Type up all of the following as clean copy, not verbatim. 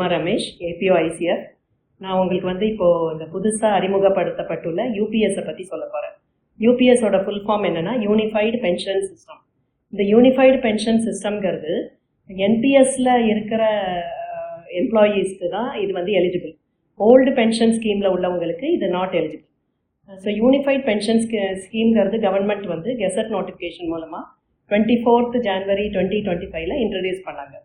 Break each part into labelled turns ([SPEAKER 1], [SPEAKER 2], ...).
[SPEAKER 1] Hema Ramesh, ABO ICF. நான் உங்களுக்கு இப்போது இந்த புதுசாக அறிமுகப்படுத்தப்பட்டுள்ள யூபிஎஸ்ஸை பற்றி சொல்ல போகிறேன். யூபிஎஸோட ஃபுல் ஃபார்ம் என்னென்னா யூனிஃபைடு பென்ஷன் சிஸ்டம். இந்த யூனிஃபைடு பென்ஷன் சிஸ்டம்ங்கிறது என்பிஎஸ்ல இருக்கிற எம்ப்ளாயீஸ்க்கு தான் இது எலிஜிபிள். ஓல்டு பென்ஷன் ஸ்கீமில் உள்ளவங்களுக்கு இது not eligible. So unified pension ஸ்கீம்ங்கிறது கவர்மெண்ட் கெசட் நோட்டிஃபிகேஷன் மூலமாக 24th January 2025 இன்ட்ரடியூஸ் பண்ணாங்க.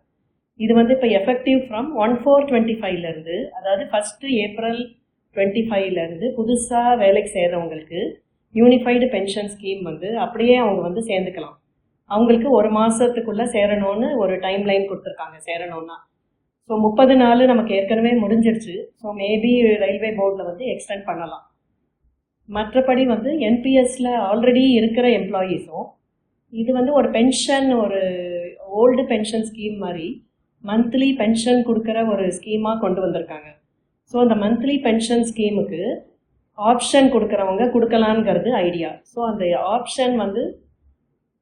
[SPEAKER 1] இது இப்போ எஃபெக்டிவ் ஃப்ரம் 1/4/25 அதாவது 1st April 25 புதுசாக வேலைக்கு சேர்றவங்களுக்கு யூனிஃபைடு பென்ஷன் ஸ்கீம் அப்படியே அவங்க சேர்ந்துக்கலாம். அவங்களுக்கு ஒரு மாதத்துக்குள்ளே சேரணும்னு ஒரு டைம் லைன் கொடுத்துருக்காங்க சேரணும்னா. ஸோ 30 நாள் நமக்கு ஏற்கனவே முடிஞ்சிருச்சு. ஸோ மேபி ரயில்வே போர்டில் எக்ஸ்டெண்ட் பண்ணலாம். மற்றபடி என்பிஎஸ்ல ஆல்ரெடி இருக்கிற எம்ப்ளாயீஸும் இது ஒரு பென்ஷன், ஒரு ஓல்டு பென்ஷன் ஸ்கீம் மாதிரி மந்த்லி பென்ஷன் கொடுக்குற ஒரு ஸ்கீமாக கொண்டு வந்திருக்காங்க. ஸோ அந்த மந்த்லி பென்ஷன் ஸ்கீமுக்கு ஆப்ஷன் கொடுக்குறவங்க கொடுக்கலான்ங்கிறது ஐடியா. ஸோ அந்த ஆப்ஷன்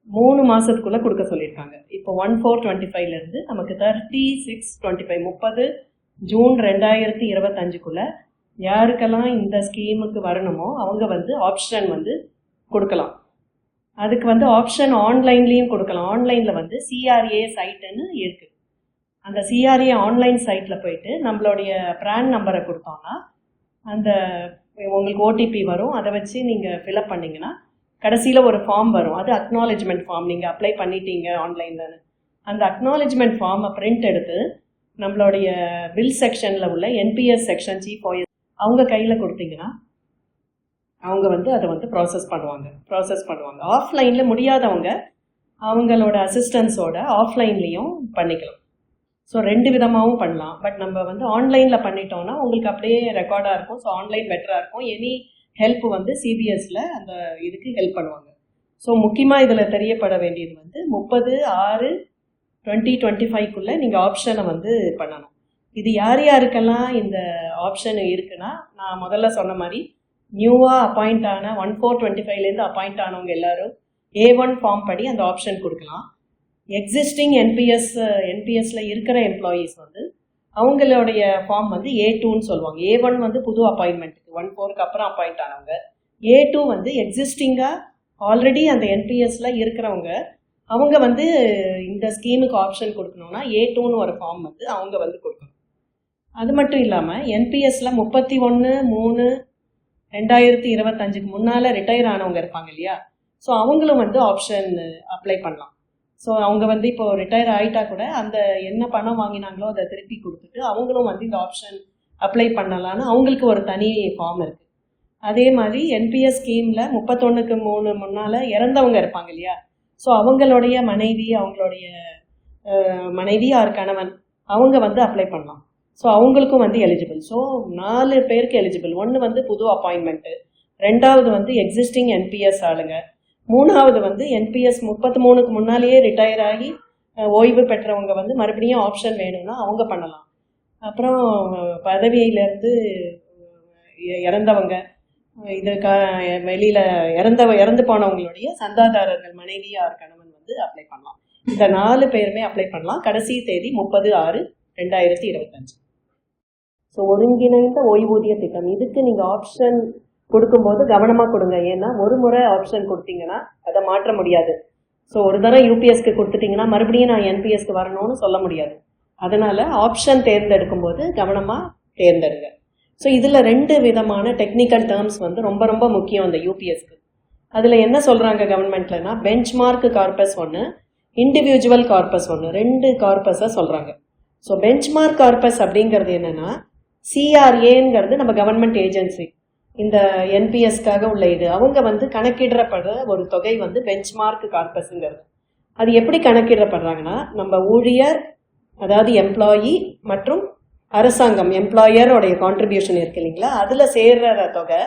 [SPEAKER 1] 3 மாதத்துக்குள்ளே கொடுக்க சொல்லியிருக்காங்க. இப்போ 1/4/25 நமக்கு 30/6/25 30 ஜூன் 2025 யாருக்கெல்லாம் இந்த ஸ்கீமுக்கு வரணுமோ அவங்க ஆப்ஷன் கொடுக்கலாம். அதுக்கு ஆப்ஷன் ஆன்லைன்லேயும் கொடுக்கலாம். ஆன்லைனில் சிஆர்ஏ சைட்டுன்னு இருக்குது. அந்த சிஆர்ஏ ஆன்லைன் சைட்டில் போயிட்டு நம்மளுடைய ப்ரான் நம்பரை கொடுத்தோன்னா அந்த உங்களுக்கு ஓடிபி வரும். அதை வச்சு நீங்கள் ஃபில்அப் பண்ணிங்கன்னா கடைசியில் ஒரு ஃபார்ம் வரும். அது அக்னாலஜ்மெண்ட் ஃபார்ம். நீங்கள் அப்ளை பண்ணிட்டீங்க ஆன்லைனில். அந்த அக்னாலஜ்மெண்ட் ஃபார்மை பிரிண்ட் எடுத்து நம்மளுடைய பில் செக்ஷனில் உள்ள என்பிஎஸ் செக்ஷன் சீஃப் அவங்க கையில் கொடுத்தீங்கன்னா அவங்க அதை ப்ராசஸ் பண்ணுவாங்க. ஆஃப்லைனில் முடியாதவங்க அவங்களோட அசிஸ்டன்ஸோட ஆஃப்லைன்லேயும் பண்ணிக்கலாம். ஸோ 2 விதமாகவும் பண்ணலாம். பட் நம்ம ஆன்லைனில் பண்ணிட்டோம்னா உங்களுக்கு அப்படியே ரெக்கார்டாக இருக்கும். ஸோ ஆன்லைன் பெட்டராக இருக்கும். எனி ஹெல்ப் சிபிஎஸ்ல அந்த இதுக்கு ஹெல்ப் பண்ணுவாங்க. ஸோ முக்கியமாக இதில் தெரியப்பட வேண்டியது 30/6/2025 நீங்கள் ஆப்ஷனை பண்ணணும். இது யார் யாருக்கெல்லாம் இந்த ஆப்ஷன் இருக்குன்னா, நான் முதல்ல சொன்ன மாதிரி நியூவாக அப்பாயிண்ட் ஆன 1/4/25 அப்பாயிண்ட் ஆனவங்க எல்லாரும் A1 ஃபார்ம் படி அந்த ஆப்ஷன் கொடுக்கலாம். எக்ஸிஸ்டிங் என்பிஎஸ்ல இருக்கிற எம்ப்ளாயீஸ் அவங்களுடைய ஃபார்ம் A2ன்னு சொல்லுவாங்க. A1 புது அப்பாயின்மெண்ட்டுக்கு 1/4க்கு அப்புறம் அப்பாயிண்ட் ஆனவங்க. A2 எக்ஸிஸ்டிங்காக ஆல்ரெடி அந்த என்பிஎஸ்ல இருக்கிறவங்க அவங்க இந்த ஸ்கீமுக்கு ஆப்ஷன் கொடுக்கணும்னா A2ன்னு ஒரு ஃபார்ம் அவங்க கொடுக்கணும். அது மட்டும் இல்லாமல் என்பிஎஸ்ல 31/3/2025 முன்னால் ரிட்டையர் ஆனவங்க இருப்பாங்க இல்லையா. ஸோ அவங்களும் ஆப்ஷன் அப்ளை பண்ணலாம். ஸோ அவங்க இப்போ ரிட்டையர் ஆகிட்டா கூட அந்த என்ன பணம் வாங்கினாங்களோ அதை திருப்பி கொடுத்துட்டு அவங்களும் இந்த ஆப்ஷன் அப்ளை பண்ணலான்னு அவங்களுக்கு ஒரு தனி ஃபார்ம் இருக்குது. அதே மாதிரி என்பிஎஸ் ஸ்கீமில் 31/3 முன்னால் இறந்தவங்க இருப்பாங்க இல்லையா. ஸோ அவங்களுடைய மனைவி ஆர் கணவன் அவங்க அப்ளை பண்ணலாம். ஸோ அவங்களுக்கும் எலிஜிபிள். ஸோ 4 பேருக்கு எலிஜிபிள். ஒன்று புது அப்பாயின்மெண்ட்டு, 2வது எக்ஸிஸ்டிங் என்பிஎஸ் ஆளுங்க, 3வது என்பிஎஸ் 33க்கு முன்னாலேயே ரிட்டையர் ஆகி ஓய்வு பெற்றவங்க மறுபடியும் ஆப்ஷன் வேணும்னா அவங்க பண்ணலாம். அப்புறம் பதவியிலேருந்து இறந்தவங்க, வெளியில் இறந்து போனவங்களுடைய சந்தாதாரர்கள் மனைவி ஆர் கணவன் அப்ளை பண்ணலாம். இந்த 4 பேருமே அப்ளை பண்ணலாம். கடைசி தேதி 30/6/2025. ஸோ ஒருங்கிணைந்த ஓய்வூதிய திட்டம், இதுக்கு நீங்கள் ஆப்ஷன் கொடுக்கும்போது கவனமாக கொடுங்க. ஏன்னா ஒரு முறை ஆப்ஷன் கொடுத்தீங்கன்னா அதை மாற்ற முடியாது. ஸோ ஒரு தடவை யூபிஎஸ்க்கு கொடுத்துட்டிங்கன்னா மறுபடியும் நான் என்பிஎஸ்க்கு வரணும்னு சொல்ல முடியாது. அதனால் ஆப்ஷன் தேர்ந்தெடுக்கும் போது கவனமாக தேர்ந்தெடுங்க. ஸோ இதில் 2 விதமான டெக்னிக்கல் டேர்ம்ஸ் ரொம்ப ரொம்ப முக்கியம் அந்த யூபிஎஸ்க்கு. அதில் என்ன சொல்கிறாங்க கவர்மெண்ட்லனா, பெஞ்ச்மார்க் கார்பஸ் ஒன்று, இண்டிவிஜுவல் கார்பஸ் ஒன்று, 2 கார்பஸை சொல்கிறாங்க. ஸோ பெஞ்ச்மார்க் கார்பஸ் அப்படிங்கிறது என்னென்னா, சிஆர்ஏங்கிறது நம்ம கவர்மெண்ட் ஏஜென்சி, இந்த என்பிஎஸ்க்காக உள்ள இது அவங்க கணக்கிடப்படுற ஒரு தொகை பெஞ்ச்மார்க் கார்பஸுங்கிறது. அது எப்படி கணக்கிடப்படுறாங்கன்னா, நம்ம ஊழியர் அதாவது எம்ப்ளாயி மற்றும் அரசாங்கம் எம்ப்ளாயரோடைய கான்ட்ரிபியூஷன் இருக்கு இல்லைங்களா, அதில் சேர்ற தொகை.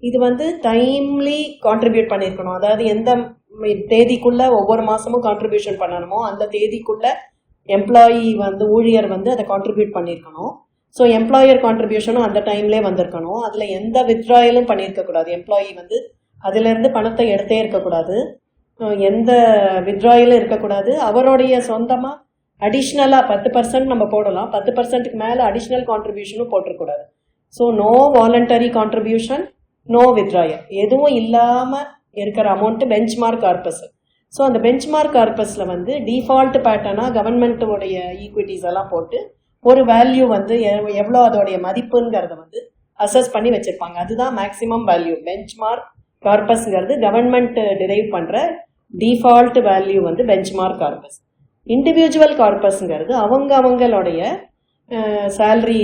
[SPEAKER 1] இது டைம்லி கான்ட்ரிபியூட் பண்ணியிருக்கணும். அதாவது எந்த தேதிக்குள்ளே ஒவ்வொரு மாதமும் கான்ட்ரிபியூஷன் பண்ணணுமோ அந்த தேதிக்குள்ளே எம்ப்ளாயி ஊழியர் அதை கான்ட்ரிபியூட் பண்ணியிருக்கணும். ஸோ எம்ப்ளாயர் கான்ட்ரிபியூஷனும் அந்த டைம்லேயே வந்திருக்கணும். அதில் எந்த வித்ட்ராயலும் பண்ணியிருக்கக்கூடாது. எம்ப்ளாயி அதிலேருந்து பணத்தை எடுத்தே இருக்கக்கூடாது. எந்த வித்ட்ராயலும் இருக்கக்கூடாது. அவருடைய சொந்தமாக அடிஷ்னலாக 10% நம்ம போடலாம், 10%க்கு மேலே அடிஷ்னல் கான்ட்ரிபியூஷனும் போட்டுறக்கூடாது. So no voluntary contribution, no withdrawal, எதுவும் இல்லாமல் இருக்கிற அமௌண்ட்டு பெஞ்ச்மார்க் கார்பஸ். ஸோ அந்த பெஞ்ச்மார்க் கார்பஸில் வந்து டிஃபால்ட் பேட்டர்னாக கவர்மெண்ட்டோடைய ஈக்விட்டிஸ் எல்லாம் போட்டு ஒரு வேல்யூ வந்து எவ்வளோ அதோடைய மதிப்புங்கிறத வந்து அசஸ் பண்ணி வச்சுருப்பாங்க. அதுதான் மேக்ஸிமம் வேல்யூ. பெஞ்ச்மார்க் கார்பஸ்ங்கிறது கவர்மெண்ட் டிரைவ் பண்ணுற டிஃபால்ட் வேல்யூ வந்து பெஞ்ச்மார்க் கார்பஸ். இண்டிவிஜுவல் கார்பஸ்ங்கிறது அவங்களுடைய சேலரி,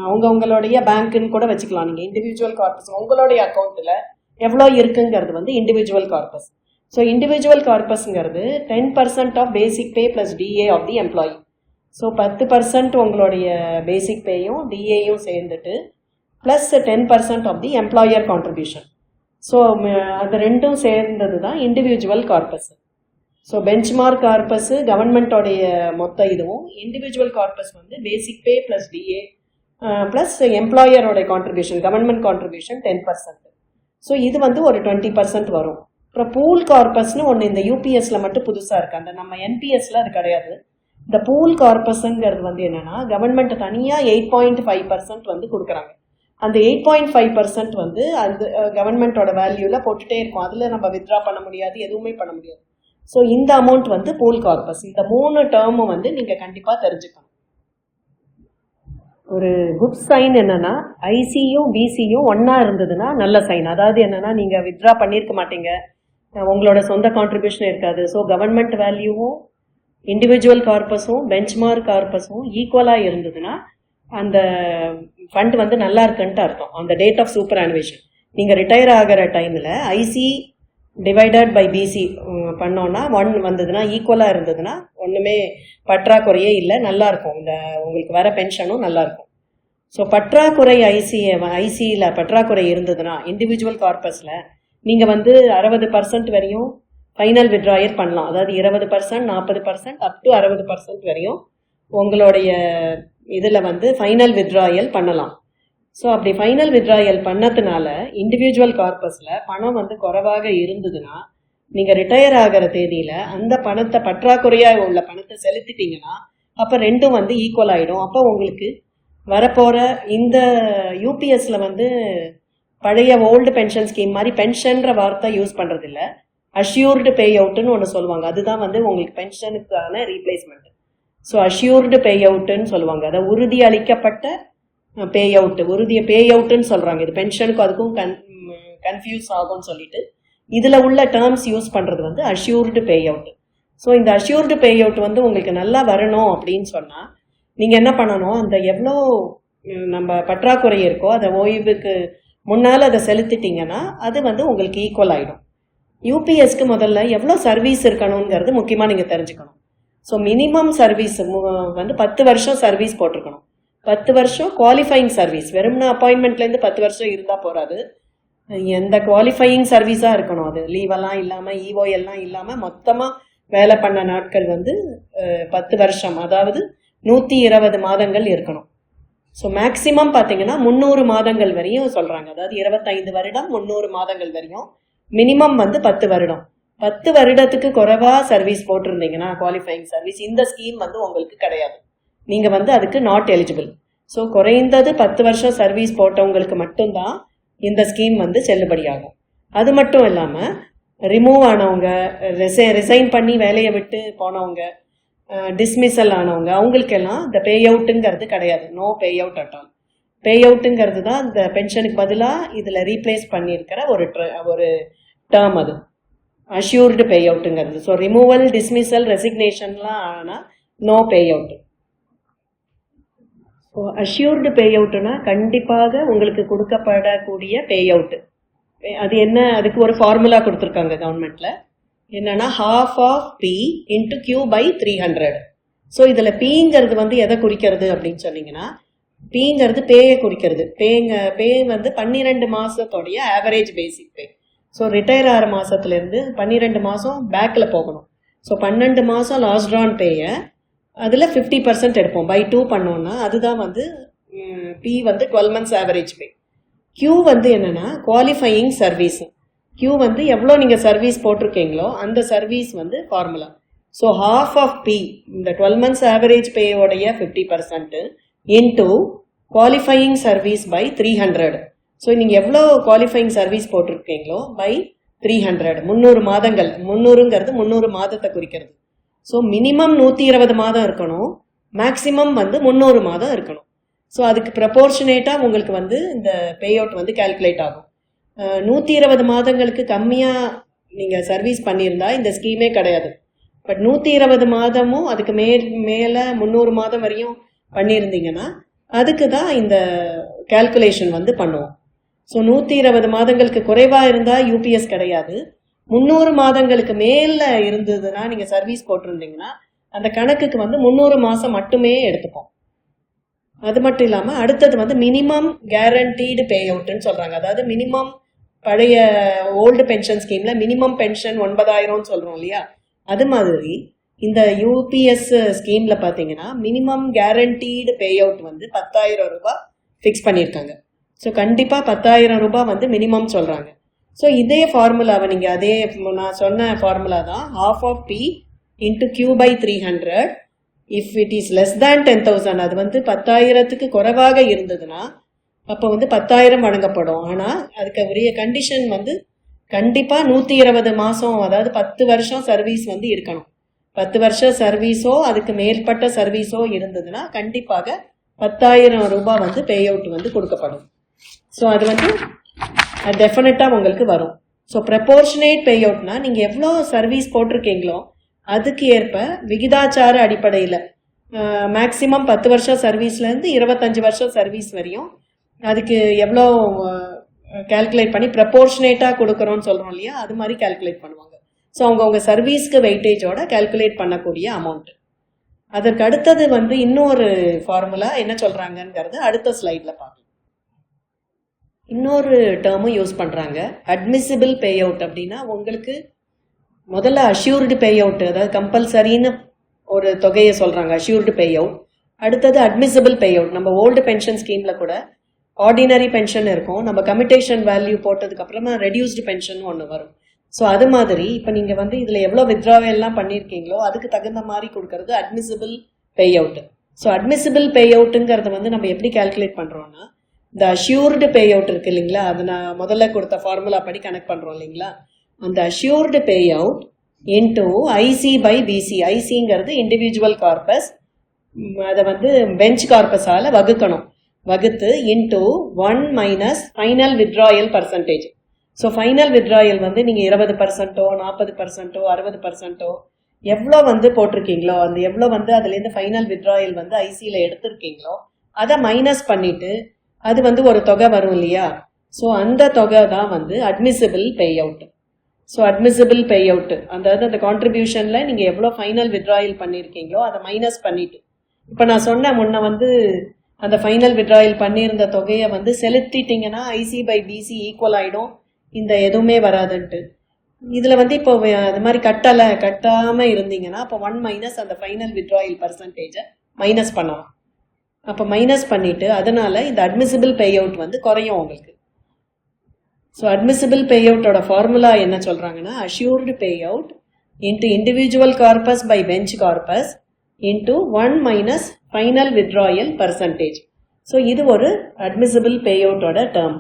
[SPEAKER 1] அவங்கவுங்களுடைய பேங்க்குன்னு கூட வச்சுக்கலாம் நீங்கள். இண்டிவிஜுவல் கார்பஸ் உங்களுடைய அக்கௌண்ட்டில் எவ்வளோ இருக்குங்கிறது வந்து இண்டிவிஜுவல் கார்பஸ். ஸோ இண்டிவிஜுவல் கார்பஸ்ங்கிறது 10% of basic pay plus DA of the employee. So 10% உங்களுடைய பேசிக் பேயும் டிஏயும் சேர்ந்துட்டு plus 10% of the employer contribution. So அது ரெண்டும் சேர்ந்தது தான் individual corpus. So benchmark corpus கவர்மெண்ட்டோடைய மொத்த இதுவும், இண்டிவிஜுவல் கார்பஸ் வந்து basic pay plus DA plus எம்ப்ளாயரோட கான்ட்ரிபியூஷன், கவர்மெண்ட் கான்ட்ரிபியூஷன் 10%. ஸோ இது வந்து ஒரு 20% வரும். அப்புறம் பூல் கார்பஸ்னு ஒன்று இந்த யூபிஎஸ்ல மட்டும் புதுசாக இருக்குது. அந்த நம்ம என்பிஎஸ்ல அது கிடையாது. இந்த பூல் கார்பஸ்ங்கிறது வந்து என்னன்னா, கவர்மெண்ட் தனியாக 8.5% வந்து கொடுக்குறாங்க. அந்த 8.5% வந்து அந்த கவர்மெண்ட்டோட வேல்யூவில் போட்டுகிட்டே இருக்கும். அதில் நம்ம வித்ரா பண்ண முடியாது, எதுவுமே பண்ண முடியாது. ஸோ இந்த அமௌண்ட் வந்து பூல் கார்பஸ். இந்த 3 டேர்மும் வந்து நீங்கள் கண்டிப்பாக தெரிஞ்சுக்கணும். ஒரு குட் சைன் என்னன்னா, ஐசியும் பிசியும் ஒன்றா இருந்ததுன்னா நல்ல சைன். அதாவது என்னன்னா, நீங்கள் வித்ரா பண்ணியிருக்க மாட்டீங்க, உங்களோட சொந்த கான்ட்ரிபியூஷன் இருக்காது. ஸோ கவர்மெண்ட் வேல்யூவும் இண்டிவிஜுவல் கார்பஸும் பெஞ்ச்மார்க் கார்பஸும் ஈக்குவலாக இருந்ததுன்னா அந்த ஃபண்ட் வந்து நல்லா இருக்குன்ட்டு அர்த்தம். அந்த டேட் ஆஃப் சூப்பர் ஆனுவேஷன் நீங்கள் ரிட்டையர் ஆகிற டைமில் ஐசி டிவைடட் பை பிசி பண்ணோன்னா 1 வந்ததுன்னா, ஈக்குவலாக இருந்ததுன்னா ஒன்றுமே பற்றாக்குறையே இல்லை, நல்லாயிருக்கும். இந்த உங்களுக்கு வர பென்ஷனும் நல்லாயிருக்கும். ஸோ பற்றாக்குறை ஐசியில் பற்றாக்குறை இருந்ததுன்னா இண்டிவிஜுவல் கார்பஸில் நீங்கள் வந்து 60% வரையும் ஃபைனல் வித்ராயல் பண்ணலாம். அதாவது 20%, 40%, அப் டு 60% வரையும் உங்களுடைய இதில் வந்து ஃபைனல் வித்ராயல் பண்ணலாம். ஸோ அப்படி ஃபைனல் வித்ராயல் பண்ணதுனால இண்டிவிஜுவல் கார்பஸில் பணம் வந்து குறைவாக இருந்ததுன்னா, நீங்கள் ரிட்டையர் ஆகிற தேதியில் அந்த பணத்தை, பற்றாக்குறையாக உள்ள பணத்தை செலுத்திட்டீங்கன்னா அப்போ ரெண்டும் வந்து ஈக்குவல் ஆகிடும். அப்போ உங்களுக்கு வரப்போகிற இந்த யூபிஎஸ்ல வந்து பழைய ஓல்டு பென்ஷன் ஸ்கீம் மாதிரி பென்ஷன்ற வார்த்தை யூஸ் பண்ணுறதில்ல, அஷ்யூர்டு பே அவுட்டுன்னு ஒன்று சொல்லுவாங்க. அதுதான் வந்து உங்களுக்கு பென்ஷனுக்கான ரீப்ளேஸ்மெண்ட். ஸோ அஷ்யூர்டு பே அவுட்டுன்னு சொல்லுவாங்க. அதாவது உறுதி அளிக்கப்பட்ட பே அவுட்டு, பே அவுட்டுன்னு சொல்கிறாங்க. இது பென்ஷனுக்கும் அதுக்கும் கன்ஃபியூஸ் ஆகும்னு சொல்லிட்டு இதில் உள்ள டேர்ம்ஸ் யூஸ் பண்ணுறது வந்து அஷ்யூர்டு பே அவுட். ஸோ இந்த அஷ்யூர்டு பே அவுட் வந்து உங்களுக்கு நல்லா வரணும் அப்படின்னு சொன்னால் நீங்கள் என்ன பண்ணணும், அந்த எவ்வளோ நம்ம பற்றாக்குறை இருக்கோ அதை ஓய்வுக்கு முன்னால் அதை செலுத்திட்டீங்கன்னா அது வந்து உங்களுக்கு ஈக்குவல் ஆகிடும். யூபிஎஸ்க்கு முதல்ல எவ்வளோ சர்வீஸ் இருக்கணுங்கிறது முக்கியமாக நீங்கள் தெரிஞ்சுக்கணும். ஸோ மினிமம் சர்வீஸ் வந்து 10 வருஷம் சர்வீஸ் போட்டிருக்கணும். 10 வருஷம் குவாலிஃபையிங் சர்வீஸ். வெறும்னா அப்பாயின்மெண்ட்லேருந்து 10 வருஷம் இருந்தால் போகாது, எந்த குவாலிஃபையிங் சர்வீஸாக இருக்கணும். அது லீவெல்லாம் இல்லாமல், இஓஎல்லாம் இல்லாமல் மொத்தமாக வேலை பண்ண நாட்கள் வந்து 10 வருஷம், அதாவது 120 மாதங்கள் இருக்கணும். ஸோ மேக்சிமம் பார்த்தீங்கன்னா 300 மாதங்கள் வரையும் சொல்கிறாங்க. அதாவது 25 வருடம் 300 மாதங்கள் வரையும். மினிமம் வந்து 10 வருடம். 10 வருடத்துக்கு குறைவாக சர்வீஸ் போட்டிருந்தீங்கன்னா குவாலிஃபையிங் சர்வீஸ், இந்த ஸ்கீம் வந்து உங்களுக்கு கிடையாது. நீங்கள் வந்து அதுக்கு நாட் எலிஜிபிள். ஸோ குறைந்தது 10 வருஷம் சர்வீஸ் போட்டவங்களுக்கு மட்டும்தான் இந்த ஸ்கீம் வந்து செல்லுபடியாகும். அது மட்டும் இல்லாமல் ரிமூவ் ஆனவங்க, ரிசைன் பண்ணி வேலையை விட்டு போனவங்க, டிஸ்மிசல் ஆனவங்க, அவங்களுக்கெல்லாம் இந்த பே அவுட்டுங்கிறது கிடையாது. No pay out at all. Pay அவுட்டுங்கிறது தான் இந்த பென்ஷனுக்கு பதிலாக இதில் ரீப்ளேஸ் பண்ணியிருக்கிற ஒரு டேர்ம், அது அஷ்யூர்டு பே அவுட்டுங்கிறது. ஸோ ரிமூவல், டிஸ்மிசல், ரெசிக்னேஷன்லாம் ஆனால் no pay out. So assured pay அவுட்டுனா கண்டிப்பாக உங்களுக்கு கொடுக்கப்படக்கூடிய பே அவுட்டு. அது என்ன, அதுக்கு ஒரு ஃபார்முலா கொடுத்துருக்காங்க கவர்மெண்ட்டில். என்னன்னா half of P into Q by 300. So இதில் Pங்கிறது வந்து எதை குறிக்கிறது அப்படின்னு சொன்னீங்கன்னா, Pங்கிறது பேயை குறிக்கிறது. பே வந்து 12 மாதத்தோடைய ஆவரேஜ் பேசிக் பே. ஸோ ரிட்டையர் ஆகிற மாதத்துலேருந்து 12 மாதம் பேக்கில் போகணும். ஸோ 12 மாதம் லாஸ்ட் ட்ரான் பேயை அதில் 50% எடுப்போம். பை 2 பண்ணோன்னா அதுதான் வந்து P வந்து 12 months ஆவரேஜ் பே. Q வந்து என்னென்னா குவாலிஃபையிங் சர்வீஸ். Q வந்து எவ்வளோ நீங்கள் சர்வீஸ் போட்டிருக்கீங்களோ அந்த சர்வீஸ் வந்து formula.
[SPEAKER 2] So half of P, இந்த 12 months ஆவரேஜ் பேயோடைய 50% into qualifying service by 300. So நீங்கள் எவ்வளோ குவாலிஃபையிங் சர்வீஸ் போட்டிருக்கீங்களோ பை 300, 300 மாதங்கள். 300ங்கிறது 300 மாதத்தை குறிக்கிறது. ஸோ மினிமம் 120 மாதம் இருக்கணும், மேக்சிமம் வந்து 300 மாதம் இருக்கணும். ஸோ அதுக்கு ப்ரப்போர்ஷனேட்டாக உங்களுக்கு வந்து இந்த பே அவுட் வந்து கால்குலேட் ஆகும். 120 மாதங்களுக்கு கம்மியாக நீங்கள் சர்வீஸ் பண்ணியிருந்தா இந்த ஸ்கீமே கிடையாது. பட் 120 மாதமும் அதுக்கு மேலே 300 மாதம் வரையும் பண்ணியிருந்தீங்கன்னா அதுக்கு தான் இந்த கால்குலேஷன் வந்து பண்ணுவோம். ஸோ 120 மாதங்களுக்கு குறைவாக இருந்தால் யூபிஎஸ் கிடையாது. 300 மாதங்களுக்கு மேலே இருந்ததுன்னா நீங்கள் சர்வீஸ் போட்டிருந்தீங்கன்னா அந்த கணக்குக்கு வந்து 300 மாதம் மட்டுமே எடுத்துப்போம். அது மட்டும் இல்லாமல் அடுத்தது வந்து மினிமம் கேரண்டீடு பே அவுட்னு சொல்கிறாங்க. அதாவது மினிமம் பழைய ஓல்டு பென்ஷன் ஸ்கீமில் மினிமம் பென்ஷன் 9,000 சொல்கிறோம் இல்லையா, அது மாதிரி இந்த யூபிஎஸ் ஸ்கீமில் பார்த்தீங்கன்னா மினிமம் கேரண்டீடு பே அவுட் வந்து 10,000 ரூபாய் ஃபிக்ஸ் பண்ணியிருக்காங்க. ஸோ கண்டிப்பாக 10,000 ரூபாய் வந்து மினிமம் சொல்கிறாங்க. ஸோ இதே ஃபார்முலாவை நீங்கள் அதே நான் சொன்ன ஃபார்முலா தான், half of P into Q by 300. If it is less than 10,000, அது வந்து 10,000க்கு குறைவாக இருந்ததுன்னா அப்போ வந்து 10,000 வழங்கப்படும். ஆனால் அதுக்கு உரிய கண்டிஷன் வந்து கண்டிப்பாக 120 மாதம், அதாவது 10 வருஷம் சர்வீஸ் வந்து இருக்கணும். 10 வருஷம் சர்வீஸோ அதுக்கு மேற்பட்ட சர்வீஸோ இருந்ததுன்னா கண்டிப்பாக 10,000 ரூபாய் வந்து பே அவுட் வந்து கொடுக்கப்படும். ஸோ அது வந்து டெஃபினட்டாக உங்களுக்கு வரும். ஸோ ப்ரப்போர்ஷனேட் பே அவுட்னா நீங்கள் எவ்வளோ சர்வீஸ் போட்டிருக்கீங்களோ அதுக்கு ஏற்ப விகிதாச்சார அடிப்படையில் மேக்சிமம் 10 வருஷம் சர்வீஸ்லேருந்து 25 வருஷம் சர்வீஸ் வரையும் அதுக்கு எவ்வளோ கால்குலேட் பண்ணி ப்ரப்போர்ஷனேட்டாக கொடுக்குறோன்னு சொல்கிறோம் இல்லையா, அது மாதிரி கால்குலேட் பண்ணுவாங்க. ஸோ அவங்க சர்வீஸ்க்கு வெயிட்டேஜோட கால்குலேட் பண்ணக்கூடிய அமௌண்ட். அதற்கு அடுத்தது வந்து இன்னொரு ஃபார்முலா என்ன சொல்கிறாங்கங்கிறது அடுத்த ஸ்லைடில் பார்க்கலாம். இன்னொரு டேர்மும் யூஸ் பண்ணுறாங்க, அட்மிசிபிள் பே அவுட். அப்படின்னா உங்களுக்கு முதல்ல அஷ்யூர்டு பே அவுட், அதாவது கம்பல்சரின்னு ஒரு தொகையை சொல்கிறாங்க, அஷ்யூர்டு பே அவுட். அடுத்தது அட்மிசிபிள் பே அவுட். நம்ம ஓல்டு பென்ஷன் ஸ்கீமில் கூட ஆர்டினரி பென்ஷன் இருக்கும், நம்ம கமிட்டேஷன் வேல்யூ போட்டதுக்கப்புறமா ரெடியூஸ்டு பென்ஷன் ஒன்று வரும். ஸோ அது மாதிரி இப்போ நீங்கள் வந்து இதில் எவ்வளோ வித்ட்ராவல்லாம் பண்ணியிருக்கீங்களோ அதுக்கு தகுந்த மாதிரி கொடுக்கறது admissible pay out. So admissible pay அவுட்டுங்கிறத வந்து நம்ம எப்படி கால்குலேட் பண்ணுறோன்னா, இந்த அஷ்யூர்டு பே அவுட் இருக்கு இல்லைங்களா, அது நான் முதல்ல கொடுத்த ஃபார்முலா படி கனெக்ட் பண்ணுறோம் இல்லைங்களா, அந்த assured pay out into IC by BC. ஐசிங்கிறது இண்டிவிஜுவல் கார்பஸ், அதை வந்து பெஞ்ச் கார்பஸால் வகுக்கணும். வகுத்து into 1 minus final withdrawal percentage. So final withdrawal வந்து நீங்கள் 20%, 40%, 60% எவ்வளோ வந்து போட்டிருக்கீங்களோ அந்த எவ்வளோ வந்து அதுலேருந்து ஃபைனல் வித்ட்ராயல் வந்து ஐசியில் எடுத்திருக்கீங்களோ அதை மைனஸ் பண்ணிவிட்டு அது வந்து ஒரு தொகை வரும் இல்லையா, ஸோ அந்த தொகை தான் வந்து admissible pay out. So admissible pay out அதாவது அந்த கான்ட்ரிபியூஷனில் நீங்கள் எவ்வளோ ஃபைனல் வித்ட்ராயல் பண்ணியிருக்கீங்களோ அதை மைனஸ் பண்ணிவிட்டு, இப்போ நான் சொன்ன முன்ன வந்து அந்த ஃபைனல் வித்ட்ராயல் பண்ணியிருந்த தொகையை வந்து செலுத்திட்டிங்கன்னா ஐசி பை பிசி ஈக்குவல் ஆகிடும், இந்த எதுவுமே வராதுன்ட்டு. இதில் வந்து இப்போ அது மாதிரி கட்டாமல் இருந்தீங்கன்னா அப்போ 1 மைனஸ் அந்த ஃபைனல் வித்ட்ராயல் பர்சன்டேஜை மைனஸ் பண்ணலாம். அப்போ மைனஸ் பண்ணிவிட்டு அதனால் இந்த அட்மிசிபிள் பே அவுட் வந்து குறையும் உங்களுக்கு. ஸோ அட்மிசிபிள் பே அவுட்டோட ஃபார்முலா என்ன சொல்கிறாங்கன்னா, assured pay out into individual corpus by bench corpus into 1 minus final withdrawal percentage. So இது ஒரு அட்மிசிபிள் பே அவுட்டோட டேர்ம்.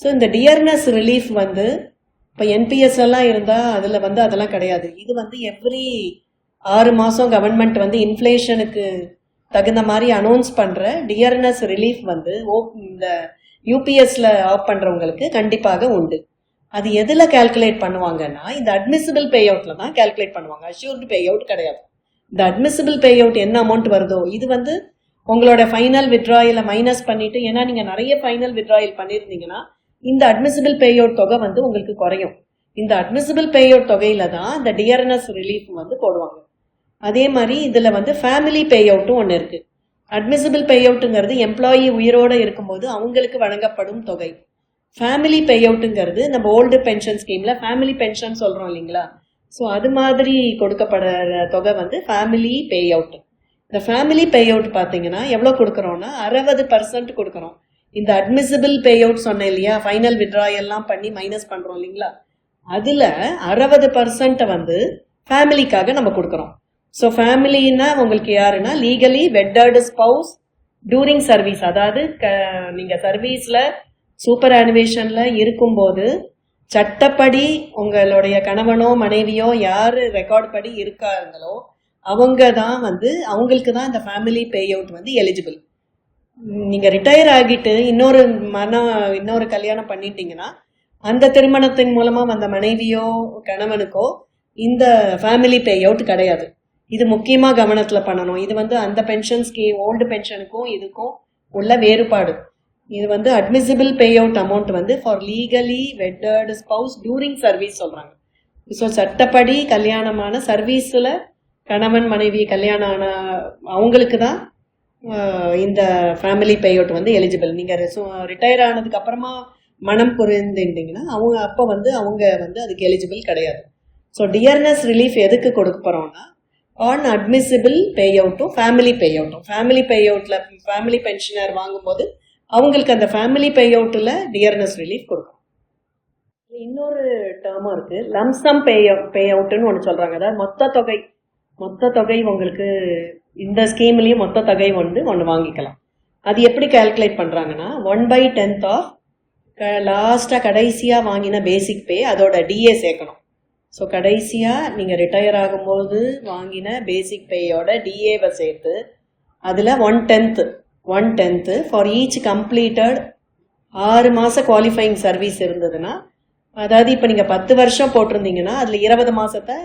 [SPEAKER 2] ஸோ இந்த டியர்னஸ் ரிலீஃப் வந்து இப்போ என்பிஎஸ் எல்லாம் இருந்தால் அதில் வந்து அதெல்லாம் கிடையாது. இது வந்து எவ்ரி 6 மாதம் கவர்மெண்ட் வந்து இன்ஃப்ளேஷனுக்கு தகுந்த மாதிரி அனௌன்ஸ் பண்ணுற டியர்னஸ் ரிலீஃப் வந்து இந்த யூபிஎஸ்ல ஆஃப் பண்ணுறவங்களுக்கு கண்டிப்பாக உண்டு. அது எதில் கால்குலேட் பண்ணுவாங்கன்னா இந்த அட்மிசிபிள் பே அவுட்டில் தான் கால்குலேட் பண்ணுவாங்க, அஷ்யூர்டு பே அவுட் கிடையாது. இந்த அட்மிசிபிள் பே அவுட் என்ன அமௌண்ட் வருதோ இது வந்து உங்களோட ஃபைனல் வித்ட்ராயலை மைனஸ் பண்ணிவிட்டு, ஏன்னா நீங்கள் நிறைய ஃபைனல் வித்ட்ராயல் பண்ணியிருந்தீங்கன்னா இந்த அட்மிசிபிள் பே அவுட் தொகை வந்து உங்களுக்கு குறையும். இந்த அட்மிசிபிள் பே அவுட் தொகையில தான் இந்த டியர்னஸ் ரிலீஃப் வந்து போடுவாங்க. அதே மாதிரி இதில் வந்து ஃபேமிலி பே அவுட்டும் ஒன்று இருக்குது. அட்மிசிபிள் பே அவுட்டுங்கிறது எம்ப்ளாயி உயிரோடு இருக்கும்போது அவங்களுக்கு வழங்கப்படும் தொகை. ஃபேமிலி பே அவுட்டுங்கிறது நம்ம ஓல்டு பென்ஷன் ஸ்கீமில் ஃபேமிலி பென்ஷன் சொல்கிறோம் இல்லைங்களா, ஸோ அது மாதிரி கொடுக்கப்படுற தொகை வந்து ஃபேமிலி பே அவுட். இந்த ஃபேமிலி பே அவுட் பார்த்தீங்கன்னா எவ்வளோ கொடுக்குறோன்னா 60% கொடுக்குறோம். இந்த அட்மிசிபிள் பே அவுட் சொன்னேன் இல்லையா, ஃபைனல் வித்ட்ராயல்லாம் பண்ணி மைனஸ் பண்ணுறோம் இல்லைங்களா, அதில் 60% வந்து ஃபேமிலிக்காக நம்ம கொடுக்குறோம். ஸோ ஃபேமிலின்னா உங்களுக்கு யாருன்னா legally wedded spouse during service, அதாவது நீங்கள் சர்வீஸில் சூப்பர் ஆனிவேஷனில் இருக்கும்போது சட்டப்படி உங்களுடைய கணவனோ மனைவியோ யார் ரெக்கார்ட் படி இருக்காங்களோ அவங்க தான் வந்து அவங்களுக்கு தான் இந்த ஃபேமிலி பே அவுட் வந்து எலிஜிபிள். நீங்கள் ரிட்டையர் ஆகிட்டு இன்னொரு கல்யாணம் பண்ணிட்டீங்கன்னா அந்த திருமணத்தின் மூலமாக வந்த மனைவியோ கணவனுக்கோ இந்த ஃபேமிலி பே அவுட் கிடையாது. இது முக்கியமாக கவனத்தில் பண்ணணும். இது வந்து அந்த பென்ஷன் ஸ்கீம் ஓல்டு பென்ஷனுக்கும் இதுக்கும் உள்ள வேறுபாடு. இது வந்து அட்மிசிபிள் பே அவுட் அமௌண்ட் வந்து for legally wedded spouse during service சொல்கிறாங்க. ஸோ சட்டப்படி கல்யாணமான சர்வீஸில் கணவன் மனைவி கல்யாணம் ஆன அவங்களுக்கு தான் இந்த ஃபேமிலி பே அவுட் வந்து எலிஜிபிள். நீங்கள் ரிட்டையர் ஆனதுக்கு அப்புறமா மனம் புரிந்துட்டீங்கன்னா அப்போ வந்து அவங்க வந்து அதுக்கு எலிஜிபிள் கிடையாது. ஸோ டியர்னஸ் ரிலீஃப் எதுக்கு கொடுக்க போகிறோம்னா ஆன் அட்மிசிபிள் பே அவுட்டும் ஃபேமிலி பே அவுட்டும். ஃபேமிலி பே அவுட்டில் ஃபேமிலி பென்ஷனர் வாங்கும்போது அவங்களுக்கு அந்த ஃபேமிலி பே அவுட்டில் டியர்னஸ் ரிலீஃப் கொடுக்கும். இன்னொரு டேர்மும் இருக்குது, லம்சம் பே அவுட்டுன்னு ஒன்று சொல்கிறாங்க. அதாவது மொத்த தொகை உங்களுக்கு இந்த ஸ்கீம்லேயும் மொத்த தொகை ஒன்று வாங்கிக்கலாம். அது எப்படி கால்குலேட் பண்ணுறாங்கன்னா 1/10 ஆஃப் லாஸ்ட்டாக கடைசியாக வாங்கின பேசிக் பே அதோட டிஏ சேர்க்கணும். ஸோ கடைசியாக நீங்கள் ரிட்டையர் ஆகும்போது வாங்கின பேசிக் பேயோட டிஏவை சேர்த்து அதில் 1/10 ஃபார் ஈச் கம்ப்ளீட்டட் 6 மாதம் குவாலிஃபைங் சர்வீஸ் இருந்ததுன்னா, அதாவது இப்போ நீங்கள் 10 வருஷம் போட்டிருந்தீங்கன்னா அதில் 20 மாதத்தை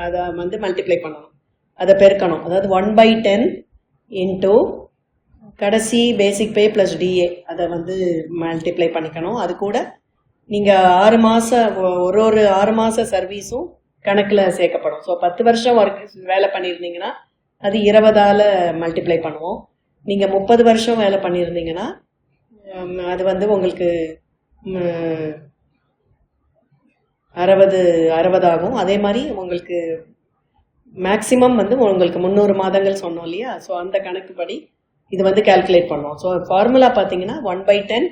[SPEAKER 2] அதை வந்து மல்டிப்ளை பண்ணணும், அதை பெருக்கணும். அதாவது 1/10 இன்டூ கடைசி பேசிக் பே ப்ளஸ் டிஏ அதை வந்து மல்டிப்ளை பண்ணிக்கணும். அது கூட நீங்கள் 6 மாதம் ஒரு 6 மாத சர்வீஸும் கணக்கில் சேர்க்கப்படும். ஸோ 10 வருஷம் வேலை பண்ணியிருந்தீங்கன்னா அது 20ஆல் மல்டிப்ளை பண்ணுவோம். நீங்கள் 30 வருஷம் வேலை பண்ணியிருந்தீங்கன்னா அது வந்து உங்களுக்கு 60 ஆகும். அதே மாதிரி உங்களுக்கு மேக்ஸிமம் வந்து உங்களுக்கு 300 மாதங்கள் சொன்னோம் இல்லையா? ஸோ அந்த கணக்குப்படி இது வந்து கால்குலேட் பண்ணுவோம். ஸோ ஃபார்முலா பார்த்தீங்கன்னா 1/10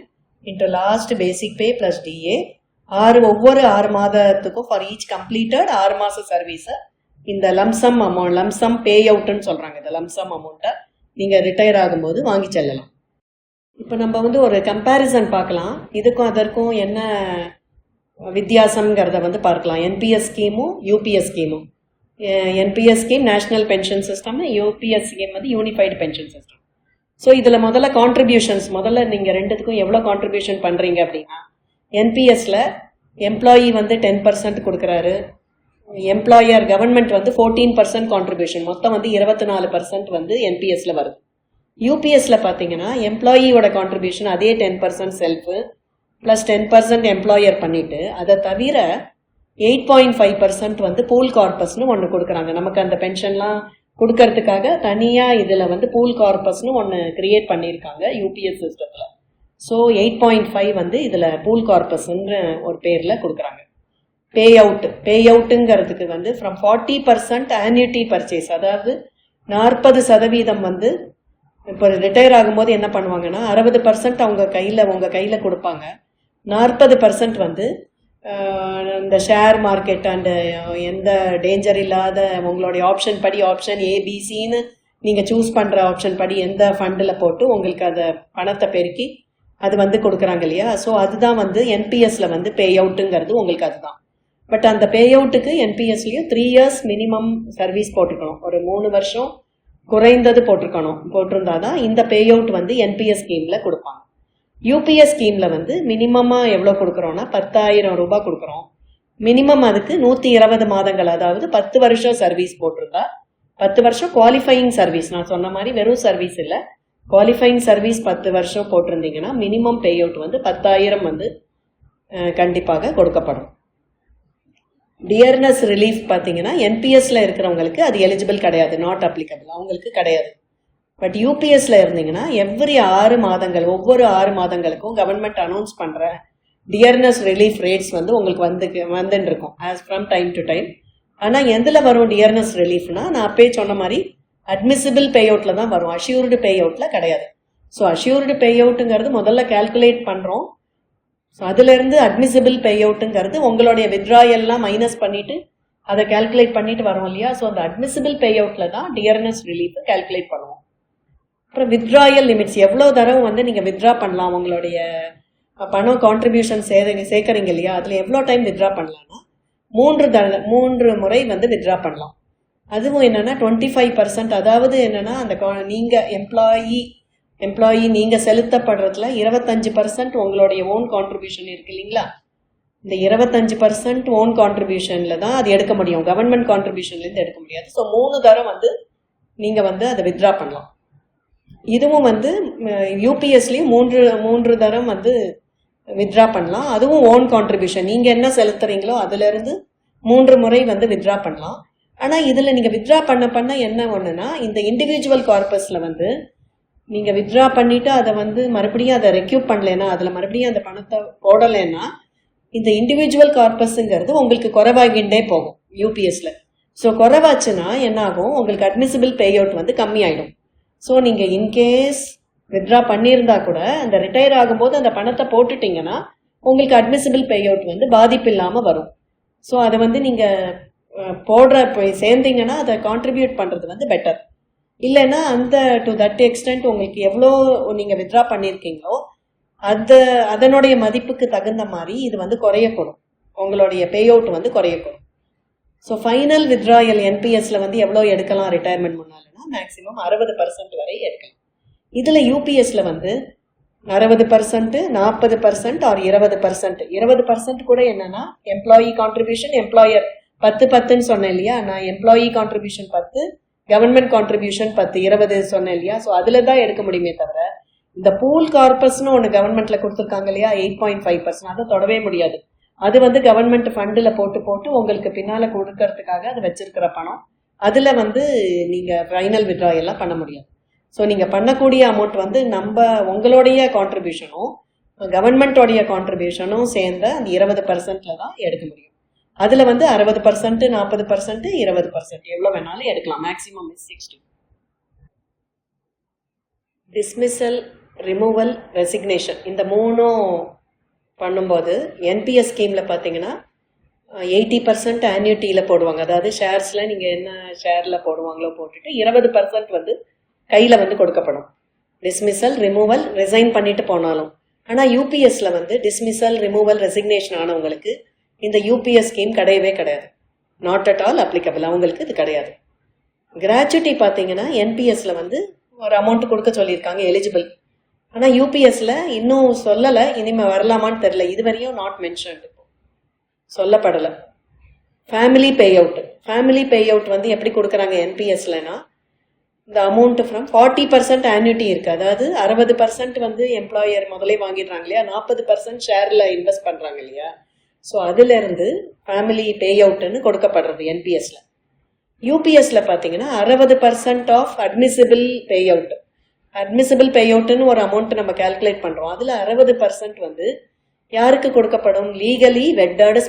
[SPEAKER 2] into last basic pay plus DA ஒவ்வொரு 6 மாதத்துக்கும் ஃபார் ஈச் கம்ப்ளீட்டட் 6 மாத சர்வீஸை இந்த லம்சம் பே அவுட்னு சொல்கிறாங்க. இந்த லம்சம் அமௌண்ட்டை நீங்கள் ரிட்டையர் ஆகும்போது வாங்கி செல்லலாம். இப்போ நம்ம வந்து ஒரு கம்பேரிசன் பார்க்கலாம். இதுக்கும் அதற்கும் என்ன வித்தியாசங்கிறத வந்து பார்க்கலாம். என்பிஎஸ் ஸ்கீமும் யூபிஎஸ் ஸ்கீமும். NPS scheme national pension system, UPS scheme வந்து யூனிஃபைடு பென்ஷன் சிஸ்டம். ஸோ இதில் முதல்ல நீங்கள் ரெண்டுத்துக்கும் எவ்வளோ கான்ட்ரிபியூஷன் பண்ணுறீங்க அப்படின்னா, என்பிஎஸ்ல எம்ப்ளாயி வந்து 10% கொடுக்குறாரு, எம்ப்ளாயர் கவர்மெண்ட் வந்து 14% கான்ட்ரிபியூஷன், மொத்தம் வந்து 24% வந்து என்பிஎஸ்ல வருது. யூபிஎஸ்ல பார்த்தீங்கன்னா எம்ப்ளாயியோட கான்ட்ரிபியூஷன் அதே 10% செல்ஃபு ப்ளஸ் 10% எம்ப்ளாயர் பண்ணிட்டு அதை தவிர 8.5% வந்து பூல் கார்பஸ்னு ஒன்று கொடுக்குறாங்க. நமக்கு அந்த பென்ஷன்லாம் கொடுக்கறதுக்காக தனியாக இதில் வந்து பூல் கார்பஸ்னு ஒன்று கிரியேட் பண்ணியிருக்காங்க யூபிஎஸ் சிஸ்டத்தில். ஸோ 8.5 வந்து இதில் பூல் கார்பஸ்ன்ற ஒரு பேரில் கொடுக்குறாங்க. பே அவுட்டுங்கிறதுக்கு வந்து ஃப்ரம் 40% ஆன்யூட்டி பர்ச்சேஸ், அதாவது 40% வந்து இப்போ ரிட்டையர் ஆகும்போது என்ன பண்ணுவாங்கன்னா 60% உங்கள் கையில் கொடுப்பாங்க. 40% வந்து இந்த ஷேர் மார்க்கெட் அண்டு எந்த டேஞ்சர் இல்லாத உங்களுடைய ஆப்ஷன் படி ஆப்ஷன் ஏபிசின்னு நீங்கள் சூஸ் பண்ணுற ஆப்ஷன் படி எந்த ஃபண்டில் போட்டு உங்களுக்கு அதை பணத்தை பெருக்கி அது வந்து கொடுக்குறாங்க இல்லையா? ஸோ அதுதான் வந்து என்பிஎஸ்ல வந்து பே அவுட்டுங்கிறது உங்களுக்கு அதுதான். பட் அந்த பே அவுட்டுக்கு என்பிஎஸ்லேயும் 3 years மினிமம் சர்வீஸ் போட்டுக்கணும், ஒரு 3 வருஷம் குறைந்தது போட்டிருந்தாதான் இந்த பே அவுட் வந்து என்பிஎஸ் ஸ்கீமில் கொடுப்பாங்க. யூபிஎஸ் ஸ்கீமில் வந்து மினிமமாக எவ்வளோ கொடுக்குறோன்னா 10,000 ரூபாய் கொடுக்குறோம். மினிமம் அதுக்கு 120 மாதங்கள், அதாவது 10 வருஷம் சர்வீஸ் போட்டிருந்தா 10 வருஷம் குவாலிஃபையிங் சர்வீஸ், நான் சொன்ன மாதிரி வெறும் சர்வீஸ் இல்லை, குவாலிஃபையிங் சர்வீஸ் 10 வருஷம் போட்டிருந்தீங்கன்னா மினிமம் பே அவுட் வந்து 10,000 வந்து கண்டிப்பாக கொடுக்கப்படும். டியர்னஸ் ரிலீஃப் பார்த்தீங்கன்னா என்பிஎஸ்ல இருக்கிறவங்களுக்கு அது எலிஜிபிள் கிடையாது, நாட் அப்ளிகபிள், அவங்களுக்கு கிடையாது. பட் யூபிஎஸ்ல இருந்தீங்கன்னா ஒவ்வொரு 6 மாதங்களுக்கும் கவர்மெண்ட் அனௌன்ஸ் பண்ணுற டியர்னஸ் ரிலீஃப் ரேட்ஸ் வந்து உங்களுக்கு வந்துட்டு இருக்கும் as from time to time. ஆனால் எதில் வரும் டியர்னஸ் ரிலீஃப்னா, நான் அப்பயே சொன்ன மாதிரி அட்மிசிபிள் பே அவுட்டில் தான் வரும், அஷ்யூர்டு பே அவுட்டில் கிடையாது. ஸோ அஷ்யூர்டு பே அவுட்டுங்கிறது முதல்ல கால்குலேட் பண்ணுறோம். ஸோ அதுலேருந்து அட்மிசிபிள் பே அவுட்டுங்கிறது உங்களுடைய வித்ட்ராயல்லாம் மைனஸ் பண்ணிவிட்டு அதை கால்குலேட் பண்ணிட்டு வரோம் இல்லையா. ஸோ அந்த அட்மிசிபிள் பே அவுட்ல தான் டியர்னஸ் ரிலீஃப் கால்குலேட் பண்ணுவோம். அப்புறம் வித்ட்ராயல் லிமிட்ஸ், எவ்வளோ தரம் வந்து நீங்கள் வித்ட்ரா பண்ணலாம், உங்களுடைய பணம் கான்ட்ரிபியூஷன் சேர்க்குறீங்க இல்லையா, அதில் எவ்வளோ டைம் வித்ட்ரா பண்ணலாம்னா 3 முறை வந்து வித்ட்ரா பண்ணலாம். அதுவும் என்னன்னா 25%, அதாவது என்னன்னா அந்த நீங்கள் எம்ப்ளாயி நீங்கள் செலுத்தப்படுறதுல 25% உங்களுடைய ஓன் கான்ட்ரிபியூஷன் இருக்கு இல்லைங்களா. இந்த 25% ஓன் கான்ட்ரிபியூஷன்ல தான் அது எடுக்க முடியும், கவர்மெண்ட் கான்ட்ரிபியூஷன்லேருந்து எடுக்க முடியாது. ஸோ 3 தரம் வந்து நீங்கள் வந்து அதை வித்ட்ரா பண்ணலாம். இதுவும் வந்து யூபிஎஸ்லேயும் 3 தரம் வந்து வித்ட்ரா பண்ணலாம். அதுவும் ஓன் கான்ட்ரிபியூஷன், நீங்கள் என்ன செலுத்துறீங்களோ அதுலேருந்து 3 முறை வந்து வித்ட்ரா பண்ணலாம். ஆனால் இதில் நீங்கள் வித்ட்ரா பண்ண என்ன ஒன்றுனா, இந்த இண்டிவிஜுவல் கார்பஸில் வந்து நீங்கள் வித்ட்ரா பண்ணிவிட்டு அதை வந்து மறுபடியும் அதை ரெக்யூப் பண்ணலைன்னா, அதில் மறுபடியும் அந்த பணத்தை போடலைன்னா, இந்த இண்டிவிஜுவல் கார்பஸுங்கிறது உங்களுக்கு குறைவாகிண்டே போகும் யூபிஎஸ்ல. ஸோ குறைவாச்சுன்னா என்ன ஆகும், உங்களுக்கு அட்மிசிபிள் பே அவுட் வந்து கம்மியாயிடும். ஸோ நீங்கள் இன்கேஸ் வித்ட்ரா பண்ணியிருந்தா கூட அந்த ரிட்டையர் ஆகும்போது அந்த பணத்தை போட்டுட்டீங்கன்னா உங்களுக்கு அட்மிசிபிள் பே அவுட் வந்து பாதிப்பு இல்லாமல் வரும். ஸோ அதை வந்து நீங்கள் போய் சேர்ந்தீங்கன்னா அதை கான்ட்ரிபியூட் பண்ணுறது வந்து பெட்டர். இல்லைன்னா அந்த டு தட் எக்ஸ்டென்ட் உங்களுக்கு எவ்வளோ நீங்கள் வித்ட்ரா பண்ணியிருக்கீங்களோ அதனுடைய மதிப்புக்கு தகுந்த மாதிரி இது வந்து குறையக்கூடும், உங்களுடைய பே அவுட் வந்து குறையக்கூடும். ஸோ ஃபைனல் வித்ட்ராயல் என்பிஎஸ்ல வந்து எவ்வளோ எடுக்கலாம் ரிட்டையர்மெண்ட் முன்னால்னா மேக்ஸிமம் 60% வரை எடுக்கலாம். இதில் யூபிஎஸ்ல வந்து 60%, 40% ஆர் 20%. 20% கூட என்னன்னா எம்ப்ளாயி கான்ட்ரிபியூஷன், எம்ப்ளாயர் 10 சொன்னேன் இல்லையா, நான் எம்ப்ளாயி கான்ட்ரிபியூஷன் 10, கவர்மெண்ட் கான்ட்ரிபியூஷன் 10, 20 சொன்னேன் இல்லையா. ஸோ அதில் தான் எடுக்க முடியுமே தவிர இந்த பூல் கார்பஸ்னு ஒன்று கவர்மெண்ட்ல கொடுத்துருக்காங்க இல்லையா 8.5%, அதை தொடவே முடியாது. அது வந்து கவர்மெண்ட் ஃபண்டில் போட்டு உங்களுக்கு பின்னால கொடுக்கறதுக்காக அது வச்சிருக்கிற பணம், அதில் வந்து நீங்கள் ஃபைனல் வித்ட்ராயெல்லாம் பண்ண முடியாது. ஸோ நீங்கள் பண்ணக்கூடிய அமௌண்ட் வந்து உங்களுடைய கான்ட்ரிபியூஷனும் கவர்மெண்ட்டோடைய கான்ட்ரிபியூஷனும் சேர்ந்த அந்த 20%ல தான் எடுக்க முடியும். அதில் வந்து 60%, 40%, 20% எவ்வளோ வேணாலும் எடுக்கலாம். Maximum is 60. Dismissal, removal, resignation, இந்த 3ம் பண்ணும்போது என்பிஎஸ் ஸ்கீமில் பார்த்தீங்கன்னா 80% ஆன்யூட்டியில் போடுவாங்க. அதாவது ஷேர்ஸில் நீங்கள் என்ன ஷேரில் போடுவாங்களோ போட்டுட்டு 20% வந்து கையில் வந்து கொடுக்கப்படும். டிஸ்மிசல், ரிமூவல், ரிசைன் பண்ணிட்டு போனாலும். ஆனால் யூபிஎஸ்ல வந்து டிஸ்மிசல், ரிமூவல், ரெசிக்னேஷன் ஆனவங்களுக்கு இந்த யூபிஎஸ் ஸ்கீம் கிடையவே கிடையாது. நாட் அட் ஆல் அப்ளிகபிள், அவங்களுக்கு இது கிடையாது. கிராச்சுவிட்டி பார்த்தீங்கன்னா என்பிஎஸ்ல வந்து ஒரு அமௌண்ட் கொடுக்க சொல்லியிருக்காங்க எலிஜிபிள். ஆனால் யூபிஎஸ்ல இன்னும் சொல்லலை, இனிமேல் வரலாமான்னு தெரியல. இதுவரையும் நாட் மென்ஷன்டு, சொல்லப்படலை. ஃபேமிலி பே அவுட் வந்து எப்படி கொடுக்குறாங்க என்பிஎஸ்லனா, இந்த அமௌண்ட் ஃப்ரம் 40% ஆன்யூட்டி இருக்குது. அதாவது 60% வந்து எம்ப்ளாயர் முதலே வாங்கிடுறாங்க இல்லையா, 40% ஷேரில் இன்வெஸ்ட் பண்ணுறாங்க இல்லையா. ஸோ அதுலேருந்து ஃபேமிலி பே அவுட்னு கொடுக்கப்படுறது என்பிஎஸ்ல. யூபிஎஸ்ல பார்த்தீங்கன்னா 60% ஆஃப் அட்மிசிபிள் பே அவுட்னு ஒரு அமௌண்ட் நம்ம கால்குலேட் பண்ணுறோம். அதில் 60% வந்து யாருக்கு கொடுக்கப்படும், legally wedded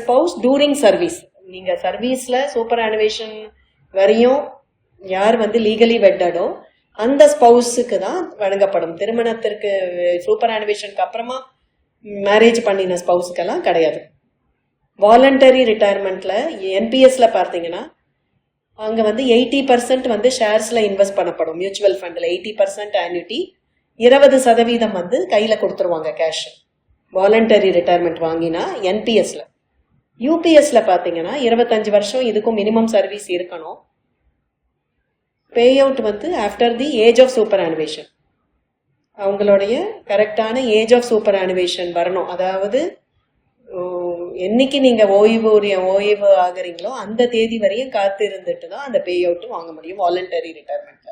[SPEAKER 2] spouse during service. நீங்கள் சர்வீஸில் சூப்பர் ஆனுவேஷன் வரையும் யார் வந்து லீகலி வெட்டடோ அந்த ஸ்பவுஸுக்கு தான் வழங்கப்படும். திருமணத்திற்கு சூப்பர் ஆனுவேஷனுக்கு அப்புறமா மேரேஜ் பண்ணின ஸ்பவுஸுக்கெல்லாம் கிடையாது. வாலண்டரி ரிட்டையர்மெண்ட்ல என்பிஎஸ்ல பார்த்தீங்கன்னா அங்கே வந்து 80% வந்து ஷேர்ஸில் இன்வெஸ்ட் பண்ணப்படும். மியூச்சுவல் ஃபண்டில் 80% ஆன்யூட்டி, 20% வந்து கையில் கொடுத்துருவாங்க கேஷ். வாலண்டரி ரிட்டையர்மெண்ட் வாங்கினா என்பிஎஸ்ல. யூபிஎஸ்ல பார்த்தீங்கன்னா 25 வருஷம் இதுக்கும் மினிமம் சர்வீஸ் இருக்கணும். பே அவுட் வந்து after the age of superannuation, அவங்களுடைய கரெக்டான ஏஜ் ஆஃப் சூப்பர் ஆனுவேஷன் வரணும். அதாவது என்னைக்கு நீங்கள் ஓய்வு ஆகுறீங்களோ அந்த தேதி வரையும் காத்து இருந்துட்டு தான் அந்த பே அவுட் வாங்க முடியும் வாலண்டரி ரிட்டையர்மெண்ட்ல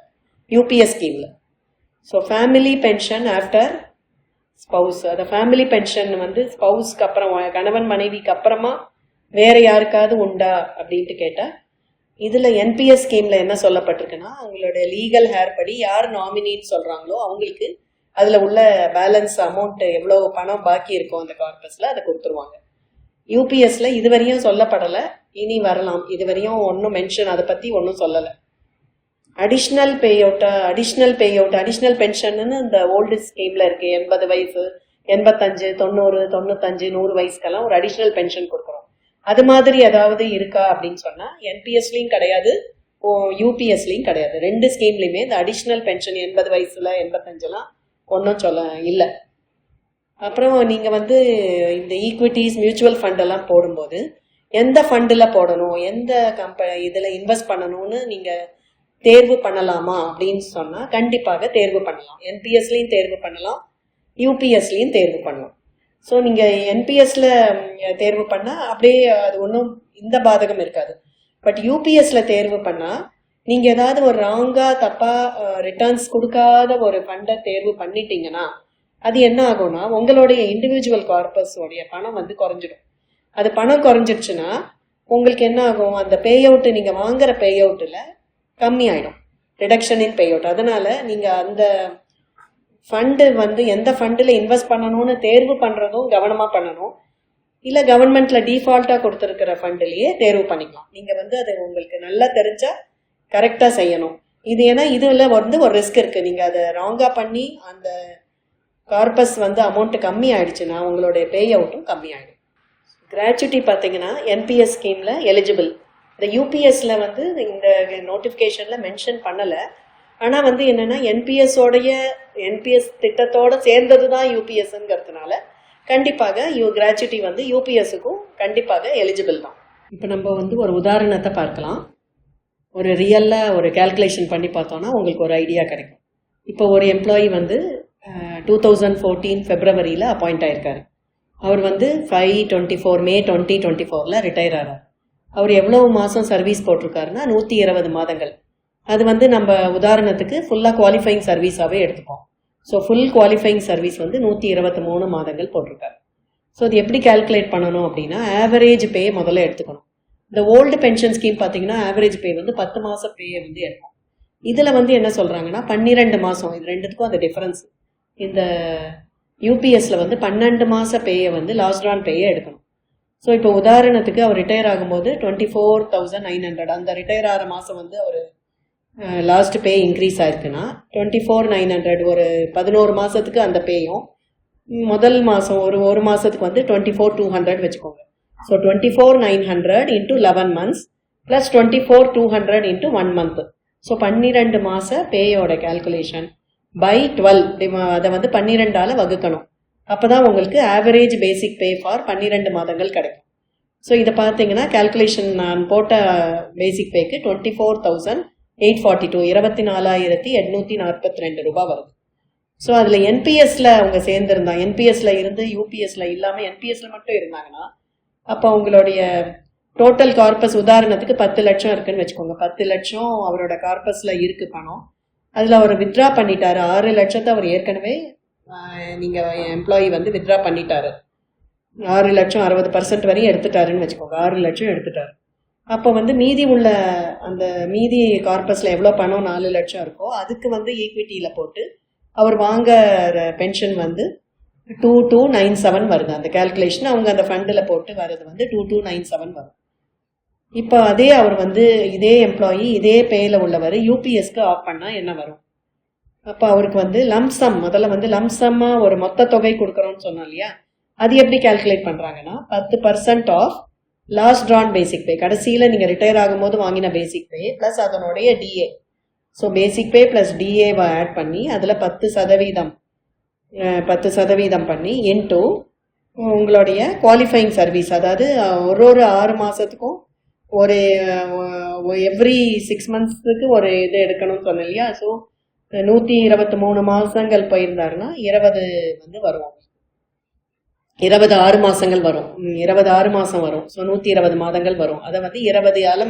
[SPEAKER 2] யூபிஎஸ் ஸ்கீம்ல. So family pension after spouse, அந்த ஃபேமிலி பென்ஷன் வந்து ஸ்பவுஸ்க்கு அப்புறம் கணவன் மனைவிக்கு அப்புறமா வேற யாருக்காவது உண்டா அப்படின்ட்டு கேட்டால் இதில் என்பிஎஸ் ஸ்கீமில் என்ன சொல்லப்பட்டிருக்குன்னா, அவங்களுடைய லீகல் ஹேர் படி யார் நாமினின்னு சொல்கிறாங்களோ அவங்களுக்கு அதில் உள்ள பேலன்ஸ் அமௌண்ட் எவ்வளோ பணம் பாக்கி இருக்கும் அந்த கார்பஸில் அதை கொடுத்துருவாங்க. யூபிஎஸ்ல இதுவரையும் சொல்லப்படலை, இனி வரலாம். இதுவரையும் ஒன்றும் மென்ஷன் அதை பற்றி ஒன்றும் சொல்லலை. அடிஷ்னல் பே அடிஷ்னல் பென்ஷன்னு இந்த ஓல்டு ஸ்கீமில் இருக்குது. 80 வயசு, 85, 90, 95, 100 வயசுக்கெல்லாம் ஒரு அடிஷ்னல் பென்ஷன் கொடுக்குறோம். அது மாதிரி ஏதாவது இருக்கா அப்படின்னு சொன்னா என்பிஎஸ்லயும் கிடையாது, யூபிஎஸ்லயும் கிடையாது. 2 ஸ்கீம்லயுமே இந்த அடிஷ்னல் பென்ஷன் 80 வயசுல 85 ஒன்றும் சொல்ல இல்லை. அப்புறம் நீங்க வந்து இந்த ஈக்விட்டிஸ் மியூச்சுவல் ஃபண்ட் எல்லாம் போடும்போது எந்த ஃபண்டில் போடணும், எந்த இதில் இன்வெஸ்ட் பண்ணணும்னு நீங்க தேர்வு பண்ணலாமா அப்படின்னு சொன்னா கண்டிப்பாக தேர்வு பண்ணலாம். என்பிஎஸ்லையும் தேர்வு பண்ணலாம், யூபிஎஸ்லையும் தேர்வு பண்ணலாம். ஸோ நீங்க என்பிஎஸ்ல தேர்வு பண்ணா அப்படியே அது ஒன்றும் இந்த பாதகம் இருக்காது. பட் யூபிஎஸ்ல தேர்வு பண்ணா நீங்க ஏதாவது ஒரு ராங்கா தப்பா ரிட்டர்ன்ஸ் கொடுக்காத ஒரு ஃபண்டை தேர்வு பண்ணிட்டீங்கன்னா அது என்ன ஆகும்னா உங்களுடைய இண்டிவிஜுவல் கார்பஸ் உடைய பணம் வந்து குறைஞ்சிடும். அது பணம் குறைஞ்சிடுச்சுன்னா உங்களுக்கு என்ன ஆகும், அந்த பே அவுட் நீங்க வாங்குற பே அவுட்ல கம்மி ஆயிடும், ரிடக்ஷன் இன் பே அவுட். அதனால நீங்க அந்த ஃபண்டு வந்து எந்த ஃபண்டில் இன்வெஸ்ட் பண்ணணும்னு தேர்வு பண்றதும் கவனமா பண்ணணும். இல்ல கவர்மெண்ட்ல டிஃபால்ட்டா கொடுத்துருக்கிற ஃபண்டிலேயே தேர்வு பண்ணிக்கலாம். நீங்க வந்து அது உங்களுக்கு நல்லா தெரிஞ்சா கரெக்டா செய்யணும். இது ஏன்னா இதுல வந்து ஒரு ரிஸ்க் இருக்கு. நீங்க அதை ராங்கா பண்ணி அந்த கார்பஸ் வந்து அமௌண்ட் கம்மி ஆயிடுச்சுன்னா உங்களுடைய பே அவுட்டும் கம்மி ஆயிடும். கிராச்சுவிட்டி பார்த்தீங்கன்னா என்பிஎஸ் ஸ்கீம்ல எலிஜிபிள். இந்த யூபிஎஸ்ல வந்து இந்த நோட்டிஃபிகேஷன்ல மென்ஷன் பண்ணல. ஆனா வந்து என்னன்னா என்பிஎஸ் திட்டத்தோட சேர்ந்தது தான் யூபிஎஸ்ங்கிறதுனால கண்டிப்பாக கிராச்சுவிட்டி வந்து யூபிஎஸ்க்கும் கண்டிப்பாக எலிஜிபிள் தான். இப்போ நம்ம வந்து ஒரு உதாரணத்தை பார்க்கலாம். ஒரு ரியல்லா ஒரு கால்குலேஷன் பண்ணி பார்த்தோம்னா உங்களுக்கு ஒரு ஐடியா கிடைக்கும். இப்போ ஒரு எம்ப்ளாயி வந்து 2014 பிப்ரவரியில் அப்பாயிண்ட் ஆயிருக்காரு. அவர் வந்து 5/24 மே 2024 ரிட்டையர் ஆகிறார். அவர் எவ்வளவு மாதம் சர்வீஸ் போட்டிருக்காருன்னா 120 மாதங்கள். அது வந்து நம்ம உதாரணத்துக்கு ஃபுல்லாக குவாலிஃபைங் சர்வீஸாகவே எடுத்துப்போம். ஸோ ஃபுல் குவாலிஃபைங் சர்வீஸ் வந்து 123 மாதங்கள் போட்டிருக்காரு. ஸோ அது எப்படி கால்குலேட் பண்ணணும் அப்படின்னா ஆவரேஜ் பே முதல்ல எடுத்துக்கணும். இந்த ஓல்டு பென்ஷன் ஸ்கீம் பார்த்தீங்கன்னா ஆவரேஜ் பே வந்து 10 மாதம் பேயை வந்து எடுக்கும். இதில் வந்து என்ன சொல்கிறாங்கன்னா 12 மாதம், இது ரெண்டுத்துக்கும் அந்த டிஃபரன்ஸ். இந்த யூபிஎஸ்ல வந்து 12 மாத பேயை வந்து லாஸ்ட் ட்ரான் பேயை எடுக்கணும். ஸோ இப்போ உதாரணத்துக்கு அவர் ரிட்டையர் ஆகும்போது 24,900 அந்த ரிட்டையர் ஆகிற மாதம் வந்து அவர் லாஸ்ட் பே இன்க்ரீஸ் ஆயிருக்குன்னா 24,900 ஒரு 11 மாதத்துக்கு அந்த பேயும் முதல் மாதம் ஒரு மாதத்துக்கு வந்து 24,200 வச்சுக்கோங்க. So 24,900 into 11 months plus 24,200 into 1 month. So 12 மாத பேயோட கால்குலேஷன் பை 12 அதை வந்து 12ஆல் வகுக்கணும். அப்போ தான் உங்களுக்கு ஆவரேஜ் பேசிக் பே ஃபார் 12 மாதங்கள் கிடைக்கும். ஸோ இதை பார்த்தீங்கன்னா கால்குலேஷன் நான் போட்ட பேசிக் பேக்கு 24,842 24,842 ரூபாய் வருது. ஸோ அதில் என்பிஎஸ்ல அவங்க சேர்ந்துருந்தாங்க, என்பிஎஸ்ல இருந்து யூபிஎஸ்ல இல்லாமல் என்பிஎஸ்ல மட்டும் இருந்தாங்கன்னா அப்போ அவங்களுடைய டோட்டல் கார்பஸ் உதாரணத்துக்கு 10 லட்சம் இருக்குன்னு வச்சுக்கோங்க. 10 லட்சம் அவரோட கார்பஸ்ல இருக்கு பணம். அதில் அவர் வித்ட்ரா பண்ணிட்டாரு 6 லட்சத்தை அவர் ஏற்கனவே நீங்கள் எம்ப்ளாயி வந்து வித்ட்ரா பண்ணிட்டாரு. 6 லட்சம் 60% வரையும் எடுத்துட்டாருன்னு வச்சுக்கோங்க. 6 லட்சம் எடுத்துட்டாரு. அப்போ வந்து மீதி உள்ள அந்த மீதி கார்பஸில் எவ்வளோ பணம் 4 லட்சம் இருக்கோ அதுக்கு வந்து ஈக்விட்டியில் போட்டு அவர் வாங்குற பென்ஷன் வந்து 2297 வருது. அந்த கால்குலேஷன் அவங்க அந்த ஃபண்டில் போட்டு வர்றது வந்து 2297 வரும். இப்போ அதே அவர் வந்து இதே எம்ப்ளாயி இதே பேயில் உள்ளவர் யூபிஎஸ்க்கு ஆஃப் பண்ணால் என்ன வரும்? அப்போ அவருக்கு வந்து லம்சம் முதல்ல வந்து லம்சம்மாக ஒரு மொத்த தொகை கொடுக்குறோன்னு சொன்னோம் இல்லையா, அது எப்படி கால்குலேட் பண்ணுறாங்கன்னா 10% of last drawn basic pay, கடைசியில் நீங்கள் ரிட்டையர் ஆகும்போது வாங்கின பேசிக் பே ப்ளஸ் அதனுடைய டிஏ. ஸோ பேசிக் பே ப்ளஸ் டிஏவை ஆட் பண்ணி அதில் 10% பண்ணி இன்டூ உங்களுடைய குவாலிஃபைங் சர்வீஸ், அதாவது ஒரு 6 மாதத்துக்கும் ஒரு எவ்ரி 6 monthsக்கு ஒரு இது எடுக்கணும்னு சொன்னேன் இல்லையா. ஸோ 123 மாதங்கள் போயிருந்தாருன்னா 20 வந்து வரும், 26 மாதங்கள் வரும், 26 மாதம் வரும். ஸோ 120 மாதங்கள் வரும். அதை வந்து 20ஆல்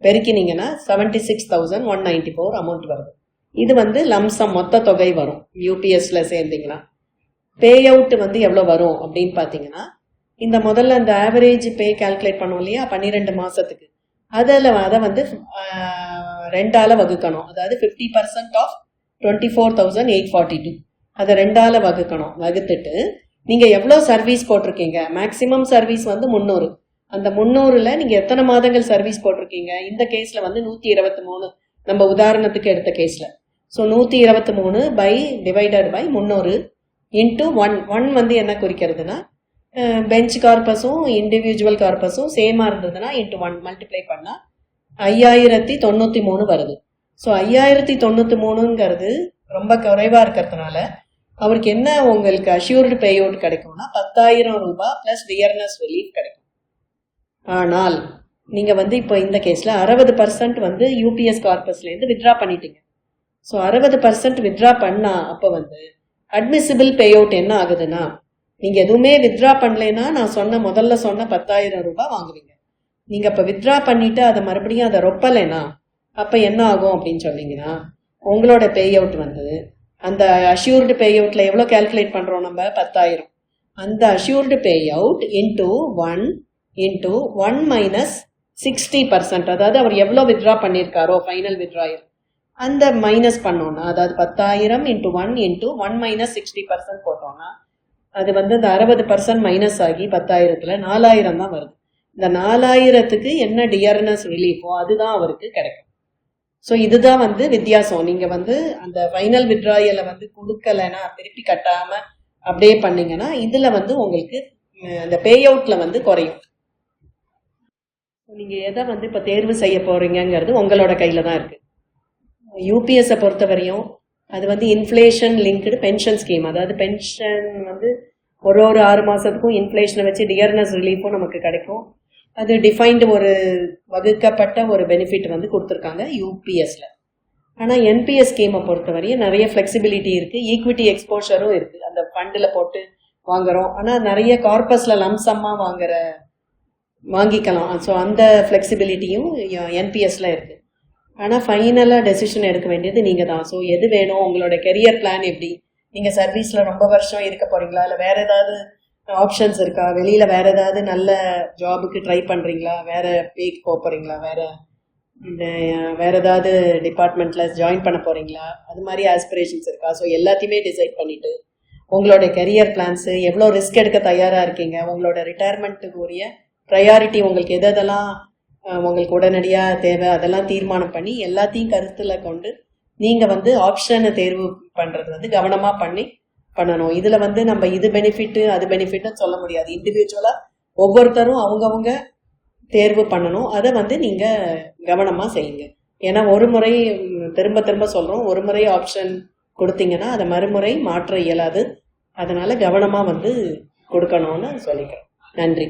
[SPEAKER 2] பெருக்கினீங்கன்னா 76,194 அமௌண்ட் வருது. இது வந்து லம்சம் மொத்த தொகை வரும். யூபிஎஸ்ல சேர்ந்தீங்கன்னா பே அவுட் வந்து எவ்வளோ வரும் அப்படின்னு பார்த்தீங்கன்னா இந்த முதல்ல அந்த ஆவரேஜ் பே கால்குலேட் பண்ணுவோம் இல்லையா 12 மாதத்துக்கு, அதை வந்து 2ஆல் வகுக்கணும். அதாவது 50% ஆஃப் 24,842 அதை 2ஆல் வகுக்கணும். வகுத்துட்டு நீங்கள் எவ்வளோ சர்வீஸ் போட்டிருக்கீங்க, மேக்ஸிமம் சர்வீஸ் வந்து 300. அந்த 300ல் நீங்கள் எத்தனை மாதங்கள் சர்வீஸ் போட்டிருக்கீங்க, இந்த கேஸில் வந்து 123 நம்ம உதாரணத்துக்கு எடுத்த கேஸில். ஸோ 123 டிவைடட் பை 300 இன்ட்டு 1 வந்து என்ன குறிக்கிறதுனா பெஞ்ச் கார்பஸும் இண்டிவிஜுவல் கார்பஸும் சேமாக இருந்ததுன்னா இன்ட்டு 1 மல்டிப்ளை பண்ணால் 5093 வருது. ஸோ 5093ங்கிறது ரொம்ப குறைவாக இருக்கிறதுனால அவருக்கு என்ன உங்களுக்கு அஷ்யூர்டு பே அவுட் கிடைக்கும்னா 10,000 ரூபாய் ப்ளஸ் டியர்னஸ் ரிலீஃப் கிடைக்கும். ஆனால் நீங்கள் வந்து இப்போ இந்த கேஸில் 60% வந்து யூபிஎஸ் கார்பஸ்லேருந்து வித்ட்ரா பண்ணிட்டீங்க. ஸோ 60% வித்ட்ரா பண்ணால் அப்போ வந்து அட்மிசிபிள் பே அவுட் என்ன ஆகுதுன்னா, நீங்கள் எதுவுமே வித்ட்ரா பண்ணலைன்னா நான் முதல்ல சொன்ன 10,000 ரூபாய் வாங்குவீங்க. நீங்கள் இப்போ வித்ட்ரா பண்ணிவிட்டு அதை மறுபடியும் அதை ரொப்பலைன்னா அப்போ என்ன ஆகும் அப்படின்னு சொன்னீங்கன்னா, உங்களோட பே அவுட் வந்து அந்த அஷ்யூர்டு பே அவுட்டில் எவ்வளோ கேல்குலேட் பண்ணுறோம் நம்ம 10,000. அந்த assured pay out into 1 minus 60%, அதாவது அவர் எவ்வளோ வித்ட்ரா பண்ணியிருக்காரோ ஃபைனல் வித்ட்ராயல் அந்த மைனஸ் பண்ணோன்னா, அதாவது 10,000 இன்ட்டு 1 மைனஸ் 60% போட்டோம்னா அது வந்து இந்த 60% மைனஸ் ஆகி 10,000ல் 4,000 தான் வருது. இந்த 4,000க்கு என்ன டியர்னஸ் ரிலீஃபோ அதுதான் அவருக்கு கிடைக்கும். ஸோ இதுதான் வந்து வித்தியாசம். நீங்கள் வந்து அந்த ஃபைனல் வித்ட்ராயலை வந்து கொடுக்கலைன்னா திருப்பி கட்டாமல் அப்படியே பண்ணீங்கன்னா இதில் வந்து உங்களுக்கு இந்த பே அவுட்டில் வந்து குறையும். நீங்கள் எதை வந்து இப்போ தேர்வு செய்ய போகிறீங்கிறது உங்களோட கையில் தான் இருக்குது. யூபிஎஸ்ஸை பொறுத்தவரையும் அது வந்து இன்ஃப்ளேஷன் லிங்க்டு பென்ஷன் ஸ்கீம், அதாவது பென்ஷன் வந்து ஒரு 6 மாதத்துக்கும் இன்ஃப்ளேஷனை வச்சு டியர்னஸ் ரிலீஃபும் நமக்கு கிடைக்கும். அது டிஃபைன்டு ஒரு வகுக்கப்பட்ட ஒரு பெனிஃபிட் வந்து கொடுத்துருக்காங்க யூபிஎஸ்ல. ஆனால் என்பிஎஸ் ஸ்கீமை பொறுத்தவரையும் நிறைய ஃப்ளெக்சிபிலிட்டி இருக்குது, ஈக்விட்டி எக்ஸ்போஷரும் இருக்குது. அந்த ஃபண்டில் போட்டு வாங்குகிறோம், ஆனால் நிறைய கார்பஸில் லம்சம்மாக வாங்கிக்கலாம். ஸோ அந்த ஃப்ளெக்சிபிலிட்டியும் என்பிஎஸ்ல இருக்குது. ஆனால் ஃபைனலாக டெசிஷன் எடுக்க வேண்டியது நீங்கள் தான். ஸோ எது வேணும், உங்களோட கெரியர் பிளான் எப்படி, நீங்கள் சர்வீஸில் ரொம்ப வருஷம் இருக்க போகிறீங்களா, இல்லை வேறு ஏதாவது ஆப்ஷன்ஸ் இருக்கா, வெளியில் வேறு ஏதாவது நல்ல ஜாபுக்கு ட்ரை பண்ணுறீங்களா, வேறு பேக்கு போக போகிறீங்களா, வேறு ஏதாவது டிபார்ட்மெண்ட்டில் ஜாயின் பண்ண போகிறீங்களா, அது மாதிரி ஆஸ்பிரேஷன்ஸ் இருக்கா. ஸோ எல்லாத்தையுமே டிசைட் பண்ணிவிட்டு உங்களோட கெரியர் பிளான்ஸு, எவ்வளோ ரிஸ்க் எடுக்க தயாராக இருக்கீங்க, உங்களோட ரிட்டையர்மெண்ட்டுக்கு உரிய ப்ரையாரிட்டி உங்களுக்கு எதெல்லாம் உங்களுக்கு உடனடியாக தேவை அதெல்லாம் தீர்மானம் பண்ணி எல்லாத்தையும் கருத்தில் கொண்டு நீங்கள் வந்து ஆப்ஷனை தேர்வு பண்ணுறது வந்து கவனமாக பண்ணணும். இதில் வந்து நம்ம இது பெனிஃபிட்டு அது பெனிஃபிட்னு சொல்ல முடியாது. இண்டிவிஜுவலாக ஒவ்வொருத்தரும் அவங்கவுங்க தேர்வு பண்ணணும். அதை வந்து நீங்கள் கவனமாக செய்யுங்க. ஏன்னா ஒரு முறை திரும்ப சொல்கிறோம், ஒரு முறை ஆப்ஷன் கொடுத்தீங்கன்னா அதை மறுமுறை மாற்ற இயலாது. அதனால் கவனமாக வந்து கொடுக்கணும்னு சொல்லிக்கிறேன். நன்றி.